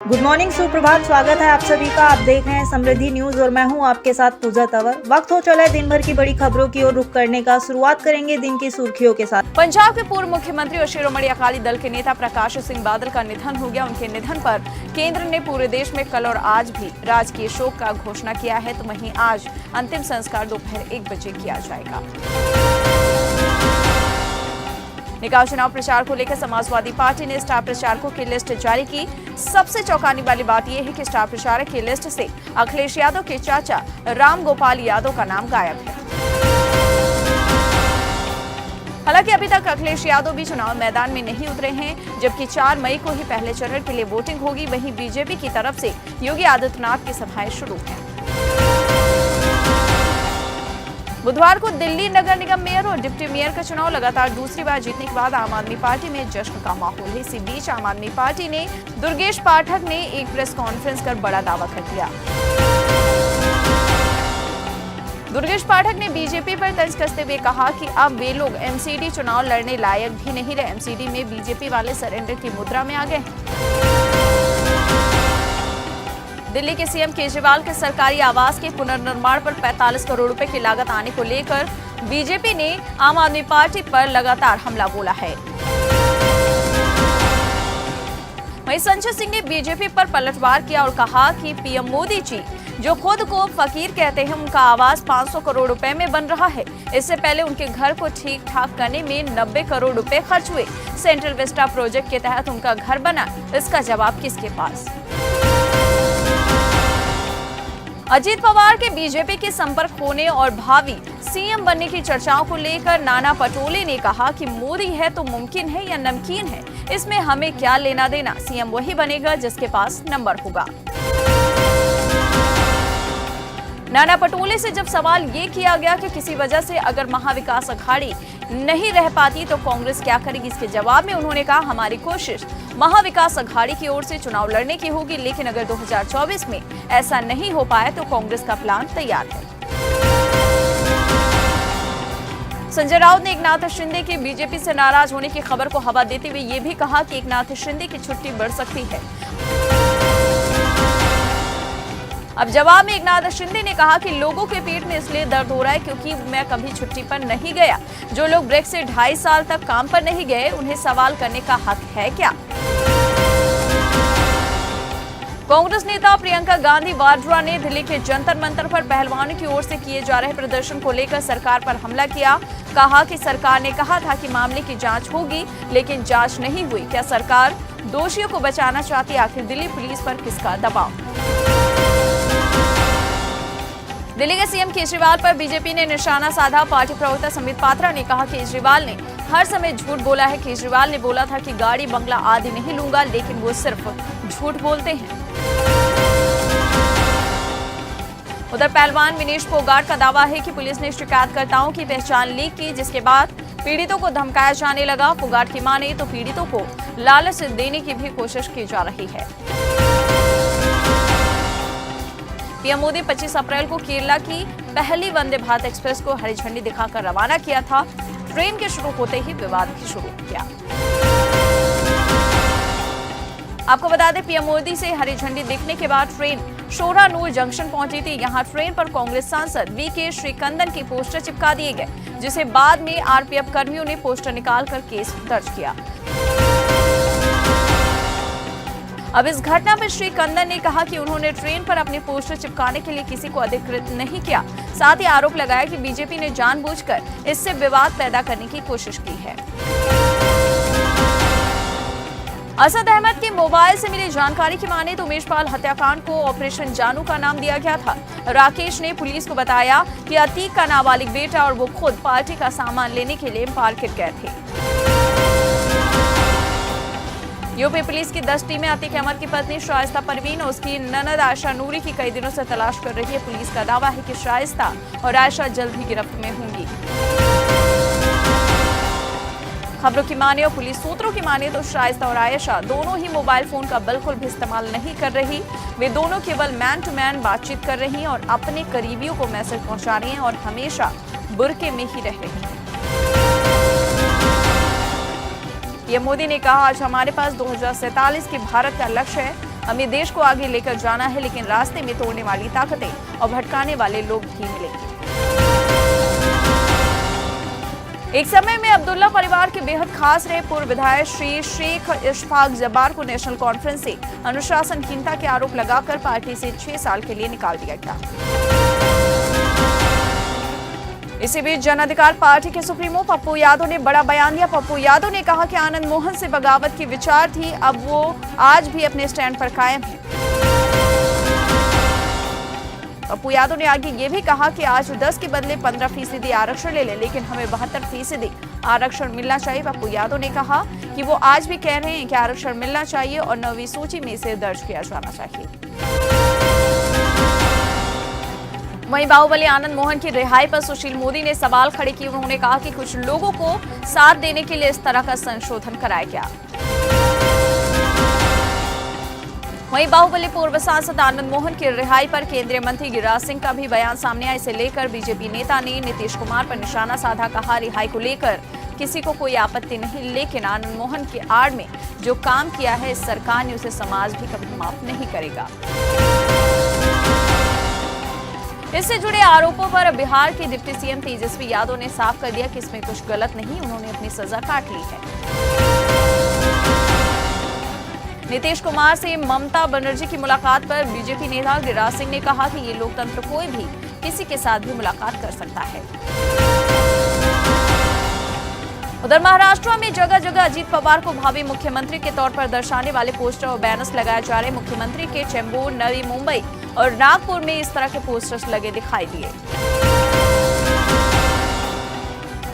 Good morning, सुप्रभात। स्वागत है आप सभी का। आप देख रहे हैं समृद्धि न्यूज और मैं हूं आपके साथ पूजा तंवर। वक्त हो चला है दिन भर की बड़ी खबरों की ओर रुख करने का। शुरुआत करेंगे दिन की सुर्खियों के साथ। पंजाब के पूर्व मुख्यमंत्री और शिरोमणि अकाली दल के नेता प्रकाश सिंह बादल का निधन हो गया। उनके निधन पर केंद्र ने पूरे देश में कल और आज भी राजकीय शोक का घोषणा किया है, तो वहीं आज अंतिम संस्कार दोपहर 1 बजे किया जाएगा। निकाय चुनाव प्रचार को लेकर समाजवादी पार्टी ने स्टार प्रचारकों की लिस्ट जारी की। सबसे चौंकाने वाली बात यह है कि स्टार प्रचारक की लिस्ट से अखिलेश यादव के चाचा राम गोपाल यादव का नाम गायब है। हालांकि अभी तक अखिलेश यादव भी चुनाव मैदान में नहीं उतरे हैं, जबकि 4 मई को ही पहले चरण के लिए वोटिंग होगी। वहीं बीजेपी की तरफ से योगी आदित्यनाथ की सभाएं शुरू हैं। बुधवार को दिल्ली नगर निगम मेयर और डिप्टी मेयर का चुनाव लगातार दूसरी बार जीतने के बाद आम आदमी पार्टी में जश्न का माहौल है। इसी बीच आम आदमी पार्टी ने दुर्गेश पाठक ने एक प्रेस कॉन्फ्रेंस कर बड़ा दावा कर दिया। दुर्गेश पाठक ने बीजेपी पर तंज कसते हुए कहा कि अब वे लोग एमसीडी चुनाव लड़ने लायक भी नहीं रहे। एमसीडी में बीजेपी वाले सरेंडर की मुद्रा में आ गए। दिल्ली के सीएम केजरीवाल के सरकारी आवास के पुनर्निर्माण पर 45 करोड़ रुपए की लागत आने को लेकर बीजेपी ने आम आदमी पार्टी पर लगातार हमला बोला है। वहीं संजय सिंह ने बीजेपी पर पलटवार किया और कहा कि पीएम मोदी जी जो खुद को फकीर कहते हैं, उनका आवास 500 करोड़ रुपए में बन रहा है। इससे पहले उनके घर को ठीक ठाक करने में 90 करोड़ रुपए खर्च हुए। सेंट्रल विस्टा प्रोजेक्ट के तहत उनका घर बना, इसका जवाब किसके पास? अजीत पवार के बीजेपी के संपर्क होने और भावी सीएम बनने की चर्चाओं को लेकर नाना पटोले ने कहा कि मोदी है तो मुमकिन है या नमकीन है, इसमें हमें क्या लेना देना। सीएम वही बनेगा जिसके पास नंबर होगा। नाना पटोले से जब सवाल ये किया गया कि किसी वजह से अगर महाविकास अघाड़ी नहीं रह पाती तो कांग्रेस क्या करेगी, इसके जवाब में उन्होंने कहा, हमारी कोशिश महाविकास अघाड़ी की ओर से चुनाव लड़ने की होगी, लेकिन अगर 2024 में ऐसा नहीं हो पाए तो कांग्रेस का प्लान तैयार है। संजय राउत ने एकनाथ शिंदे के बीजेपी से नाराज होने की खबर को हवा देते हुए ये भी कहा कि एकनाथ शिंदे की छुट्टी बढ़ सकती है। अब जवाब में एकनाथ शिंदे ने कहा कि लोगों के पेट में इसलिए दर्द हो रहा है क्योंकि मैं कभी छुट्टी पर नहीं गया। जो लोग ब्रेक से 2.5 साल तक काम पर नहीं गए, उन्हें सवाल करने का हक है क्या? कांग्रेस नेता प्रियंका गांधी वाड्रा ने दिल्ली के जंतर मंतर पर पहलवानों की ओर से किए जा रहे प्रदर्शन को लेकर सरकार पर हमला किया। कहा कि सरकार ने कहा था कि मामले की जांच होगी, लेकिन जांच नहीं हुई। क्या सरकार दोषियों को बचाना चाहती? आखिर दिल्ली पुलिस पर किसका दबाव? दिल्ली के सीएम केजरीवाल पर बीजेपी ने निशाना साधा। पार्टी प्रवक्ता संबित पात्रा ने कहा कि केजरीवाल ने हर समय झूठ बोला है। केजरीवाल ने बोला था कि गाड़ी बंगला आदि नहीं लूंगा, लेकिन वो सिर्फ झूठ बोलते हैं। उधर पहलवान विनेश फोगाट का दावा है कि पुलिस ने शिकायतकर्ताओं की पहचान लीक की, जिसके बाद पीड़ितों को धमकाया जाने लगा। फोगाट की माने तो पीड़ितों को लालच देने की भी कोशिश की जा रही है। पीएम मोदी 25 अप्रैल को केरला की पहली वंदे भारत एक्सप्रेस को हरी झंडी दिखाकर रवाना किया था। ट्रेन के शुरू होते ही विवाद भी शुरू किया। आपको बता दें, पीएम मोदी से हरी झंडी दिखने के बाद ट्रेन शोरानूर जंक्शन पहुंची थी। यहां ट्रेन पर कांग्रेस सांसद वीके श्रीकंदन के पोस्टर चिपका दिए गए, जिसे बाद में आरपीएफ कर्मियों ने पोस्टर निकालकर केस दर्ज किया। अब इस घटना पर श्री कंदन ने कहा कि उन्होंने ट्रेन पर अपने पोस्टर चिपकाने के लिए किसी को अधिकृत नहीं किया। साथ ही आरोप लगाया कि बीजेपी ने जानबूझकर इससे विवाद पैदा करने की कोशिश की है। असद अहमद के मोबाइल से मिली जानकारी की माने तो उमेश पाल हत्याकांड को ऑपरेशन जानू का नाम दिया गया था। राकेश ने पुलिस को बताया कि अतीक का नाबालिग बेटा और वो खुद पार्टी का सामान लेने के लिए मार्केट गए थे। यूपी पुलिस की 10 टीमें अतीक अहमद की पत्नी शाइस्ता परवीन और उसकी ननद आयशा नूरी की कई दिनों से तलाश कर रही है। पुलिस का दावा है कि शाइस्ता और आयशा जल्द ही गिरफ्त में होंगी। खबरों की माने और पुलिस सूत्रों की माने तो शाइस्ता और आयशा दोनों ही मोबाइल फोन का बिल्कुल भी इस्तेमाल नहीं कर रही। वे दोनों केवल मैन टू मैन बातचीत कर रही हैं और अपने करीबियों को मैसेज पहुंचा रही हैं और हमेशा बुर्के में ही रह रही हैं। पीएम मोदी ने कहा, आज हमारे पास 2047 के भारत का लक्ष्य है। हमें देश को आगे लेकर जाना है, लेकिन रास्ते में तोड़ने वाली ताकतें और भटकाने वाले लोग भी मिलेंगे। एक समय में अब्दुल्ला परिवार के बेहद खास रहे पूर्व विधायक श्री शेख इशफाक जब्बार को नेशनल कॉन्फ्रेंस से अनुशासनहीनता के आरोप लगाकर पार्टी से 6 साल के लिए निकाल दिया गया। इसी बीच जन अधिकार पार्टी के सुप्रीमो पप्पू यादव ने बड़ा बयान दिया। पप्पू यादव ने कहा कि आनंद मोहन से बगावत की विचार थी, अब वो आज भी अपने स्टैंड पर कायम है। पप्पू यादव ने आगे ये भी कहा कि आज 10 के बदले 15% आरक्षण ले लें, लेकिन हमें 72% आरक्षण मिलना चाहिए। पप्पू यादव ने कहा कि वो आज भी कह रहे हैं कि आरक्षण मिलना चाहिए और 9वीं सूची में इसे दर्ज किया जाना चाहिए। वहीं बाहुबली आनंद मोहन की रिहाई पर सुशील मोदी ने सवाल खड़े किए। उन्होंने कहा कि कुछ लोगों को साथ देने के लिए इस तरह का संशोधन कराया गया। वहीं बाहुबली पूर्व सांसद आनंद मोहन की रिहाई पर केंद्रीय मंत्री गिरिराज सिंह का भी बयान सामने आया। इसे लेकर बीजेपी नेता ने नीतीश कुमार पर निशाना साधा। कहा, रिहाई को लेकर किसी को कोई आपत्ति नहीं, लेकिन आनंद मोहन की आड़ में जो काम किया है इस सरकार ने, उसे समाज भी कभी माफ नहीं करेगा। इससे जुड़े आरोपों पर बिहार के डिप्टी सीएम तेजस्वी यादव ने साफ कर दिया कि इसमें कुछ गलत नहीं, उन्होंने अपनी सजा काट ली है। नीतीश कुमार से ममता बनर्जी की मुलाकात पर बीजेपी नेता गिरिराज सिंह ने कहा कि ये लोकतंत्र, कोई भी किसी के साथ भी मुलाकात कर सकता है। उधर महाराष्ट्र में जगह जगह अजीत पवार को भावी मुख्यमंत्री के तौर पर दर्शाने वाले पोस्टर और बैनर्स लगाए जा रहे। मुख्यमंत्री के चेंबूर, नवी मुंबई और नागपुर में इस तरह के पोस्टर्स लगे दिखाई दिए।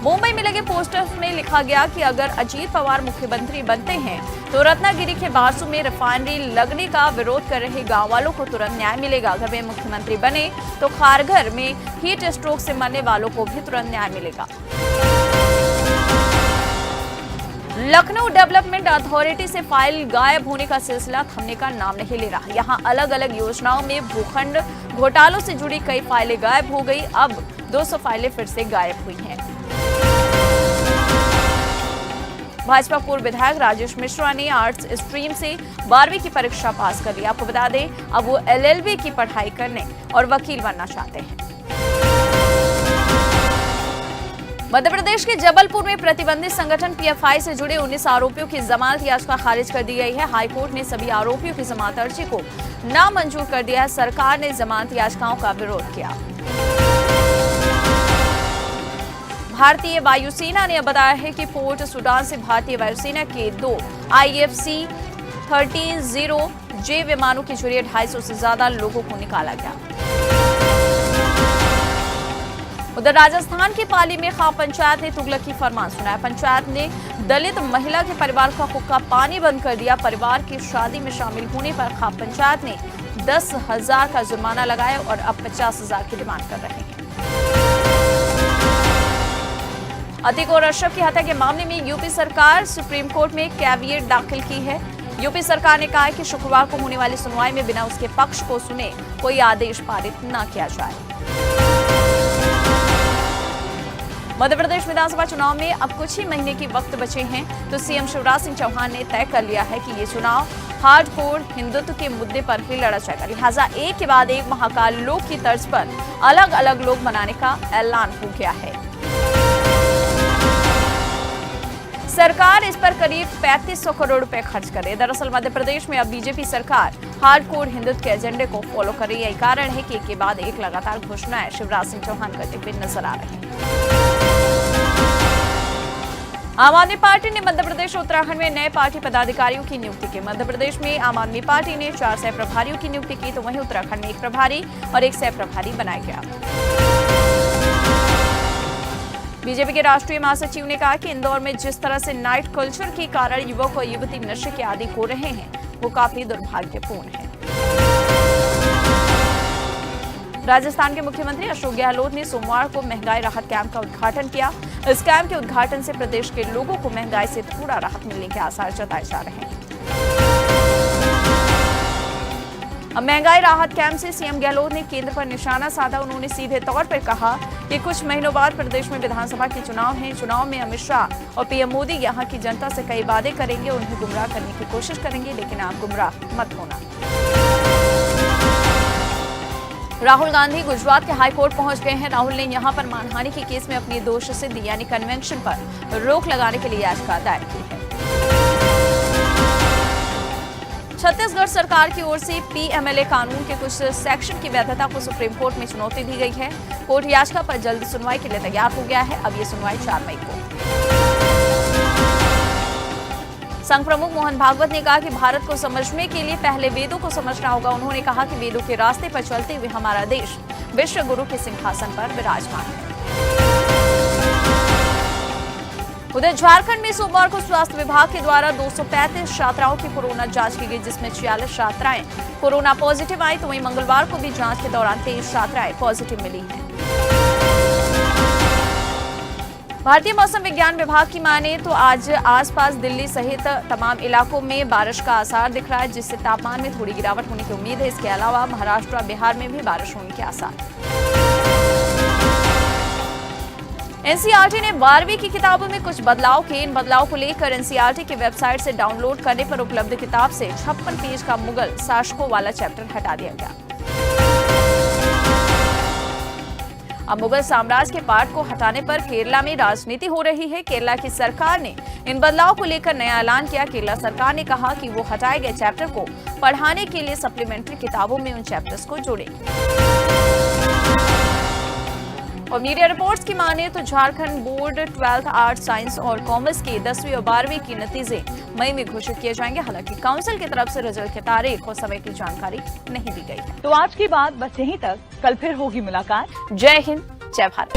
मुंबई में लगे पोस्टर्स में लिखा गया कि अगर अजीत पवार मुख्यमंत्री बनते हैं तो रत्नागिरी के बारसू में रिफाइनरी लगने का विरोध कर रहे गांव वालों को तुरंत न्याय मिलेगा। अगर वे मुख्यमंत्री बने तो खारघर में हीट स्ट्रोक से मरने वालों को भी तुरंत न्याय मिलेगा। लखनऊ डेवलपमेंट अथॉरिटी से फाइल गायब होने का सिलसिला थमने का नाम नहीं ले रहा। यहां अलग अलग योजनाओं में भूखंड घोटालों से जुड़ी कई फाइलें गायब हो गई। अब 200 फाइलें फिर से गायब हुई हैं। भाजपा पूर्व विधायक राजेश मिश्रा ने आर्ट्स स्ट्रीम से 12वीं की परीक्षा पास कर लिया। आपको बता दें, अब वो LLB की पढ़ाई करने और वकील बनना चाहते हैं। मध्य प्रदेश के जबलपुर में प्रतिबंधित संगठन PFI से जुड़े 19 आरोपियों की जमानत याचिका खारिज कर दी गई है। हाईकोर्ट ने सभी आरोपियों की जमानत अर्जी को नामंजूर कर दिया है। सरकार ने जमानत याचिकाओं का विरोध किया। भारतीय वायुसेना ने बताया है कि पोर्ट सुडान से भारतीय वायुसेना के 2 IFC 30J विमानों के जरिए 250 से ज्यादा लोगों को निकाला गया। उधर राजस्थान के पाली में खाप पंचायत ने तुगलक की फरमान सुनाया। पंचायत ने दलित महिला के परिवार का हुक्का पानी बंद कर दिया। परिवार की शादी में शामिल होने पर खाप पंचायत ने 10,000 का जुर्माना लगाया और अब 50,000 की डिमांड कर रहे हैं। अतीक और अशरफ की हत्या के मामले में यूपी सरकार सुप्रीम कोर्ट में कैविएट दाखिल की है। यूपी सरकार ने कहा है कि शुक्रवार को होने वाली सुनवाई में बिना उसके पक्ष को सुने कोई आदेश पारित न किया जाए। मध्य प्रदेश विधानसभा चुनाव में अब कुछ ही महीने के वक्त बचे हैं, तो सीएम शिवराज सिंह चौहान ने तय कर लिया है कि ये चुनाव हार्डकोर हिंदुत्व के मुद्दे पर ही लड़ा जाएगा। लिहाजा एक के बाद एक महाकाल लोक की तर्ज पर अलग अलग लोग बनाने का ऐलान हो गया है। सरकार इस पर करीब 3500 करोड़ रुपए खर्च करे। दरअसल मध्य प्रदेश में अब बीजेपी सरकार हार्डकोर हिंदुत्व के एजेंडे को फॉलो कर रही है। यही कारण है कि एक के बाद एक लगातार घोषणाएं शिवराज सिंह चौहान करते हुए नजर आ रहे हैं। आम आदमी पार्टी ने मध्य प्रदेश और उत्तराखंड में नए पार्टी पदाधिकारियों की नियुक्ति की। मध्य प्रदेश में आम आदमी पार्टी ने 4 सह प्रभारियों की नियुक्ति की, तो वहीं उत्तराखंड में 1 प्रभारी और 1 सह प्रभारी बनाया गया। बीजेपी के राष्ट्रीय महासचिव ने कहा कि इंदौर में जिस तरह से नाइट कल्चर के कारण युवक और युवती नशे के आदी हो रहे हैं, वो काफी दुर्भाग्यपूर्ण है। राजस्थान के मुख्यमंत्री अशोक गहलोत ने सोमवार को महंगाई राहत कैंप का उद्घाटन किया। इस कैंप के उद्घाटन से प्रदेश के लोगों को महंगाई से थोड़ा राहत मिलने के आसार जताए जा रहे हैं। अब महंगाई राहत कैंप से सीएम गहलोत ने केंद्र पर निशाना साधा। उन्होंने सीधे तौर पर कहा कि कुछ महीनों बाद प्रदेश में विधानसभा के चुनाव हैं। चुनाव में अमित शाह और पीएम मोदी यहां की जनता से कई वादे करेंगे, उन्हें गुमराह करने की कोशिश करेंगे, लेकिन आप गुमराह मत होना। राहुल गांधी गुजरात के हाई कोर्ट पहुंच गए हैं। राहुल ने यहां पर मानहानि के केस में अपनी दोष सिद्धि यानी कन्वेंशन पर रोक लगाने के लिए याचिका दायर की है। छत्तीसगढ़ सरकार की ओर से पीएमएलए कानून के कुछ सेक्शन की वैधता को सुप्रीम कोर्ट में चुनौती दी गई है। कोर्ट याचिका पर जल्द सुनवाई के लिए तैयार हो गया है। अब ये सुनवाई 4 मई को। संघ प्रमुख मोहन भागवत ने कहा कि भारत को समझने के लिए पहले वेदों को समझना होगा। उन्होंने कहा कि वेदों के रास्ते पर चलते हुए हमारा देश विश्व गुरु के सिंहासन पर विराजमान है। उधर झारखंड में सोमवार को स्वास्थ्य विभाग के द्वारा 235 छात्राओं की कोरोना जांच की गई, जिसमें 46 छात्राएं कोरोना पॉजिटिव आई। तो वहीं मंगलवार को भी जांच के दौरान 23 छात्राएं पॉजिटिव मिली हैं। भारतीय मौसम विज्ञान विभाग की माने तो आज आसपास दिल्ली सहित तमाम इलाकों में बारिश का आसार दिख रहा है, जिससे तापमान में थोड़ी गिरावट होने की उम्मीद है। इसके अलावा महाराष्ट्र और बिहार में भी बारिश होने के आसार। एनसीईआरटी ने 12वीं की किताबों में कुछ बदलाव किए। इन बदलाव को लेकर एनसीईआरटी की वेबसाइट से डाउनलोड करने पर उपलब्ध किताब से 56 पेज का मुगल शासकों वाला चैप्टर हटा दिया गया। अब मुगल साम्राज्य के पाठ को हटाने पर केरला में राजनीति हो रही है। केरला की सरकार ने इन बदलाव को लेकर नया ऐलान किया। केरला सरकार ने कहा कि वो हटाए गए चैप्टर को पढ़ाने के लिए सप्लीमेंट्री किताबों में उन चैप्टर्स को जोड़ेंगे। और मीडिया रिपोर्ट्स की माने तो Jharkhand board 12th arts science और कॉमर्स के 10वीं और 12वीं की नतीजे मई में घोषित किए जाएंगे। हालांकि काउंसिल की तरफ से रिजल्ट की तारीख और समय की जानकारी नहीं दी गई है। तो आज की बात बस यहीं तक। कल फिर होगी मुलाकात। जय हिंद, जय भारत।